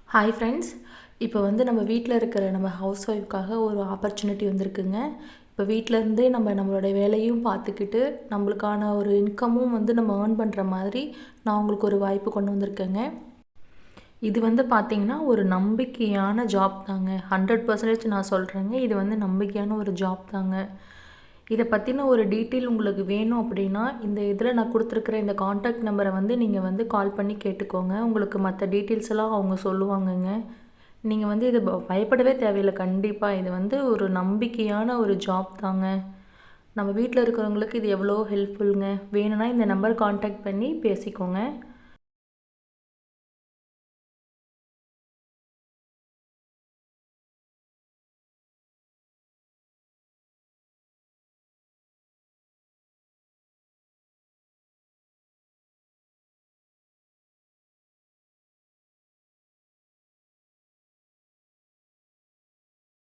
Hi friends. இப்போ வந்து நம்ம வீட்டில் இருக்கிற நம்ம ஹவுஸ் ஒய்ஃப்காக ஒரு ஆப்பர்ச்சுனிட்டி வந்திருக்குங்க. இப்போ வீட்டிலேருந்தே நம்மளோட வேலையும் பார்த்துக்கிட்டு நம்மளுக்கான ஒரு இன்கமும் வந்து நம்ம ஏர்ன் பண்ணுற மாதிரி நான் உங்களுக்கு ஒரு வாய்ப்பு கொண்டு வந்திருக்கேங்க. இது வந்து பார்த்திங்கன்னா ஒரு நம்பிக்கையான ஜாப் தாங்க. 100% நான் சொல்கிறேங்க. இது வந்து நம்பிக்கையான ஒரு ஜாப் தாங்க. இதை பற்றின ஒரு டீட்டெயில் உங்களுக்கு வேணும் அப்படின்னா இந்த இதில் நான் கொடுத்துருக்குற இந்த காண்டாக்ட் நம்பரை வந்து நீங்கள் வந்து கால் பண்ணி கேட்டுக்கோங்க. உங்களுக்கு மற்ற டீட்டெயில்ஸ் எல்லாம் அவங்க சொல்லுவாங்கங்க. நீங்கள் வந்து இது பயப்படவே தேவையில்லை. கண்டிப்பாக இது வந்து ஒரு நம்பிக்கையான ஒரு ஜாப் தாங்க. நம்ம வீட்டில் இருக்கிறவங்களுக்கு இது எவ்வளோ ஹெல்ப்ஃபுல்லுங்க. வேணும்னா இந்த நம்பர் காண்டாக்ட் பண்ணி பேசிக்கோங்க.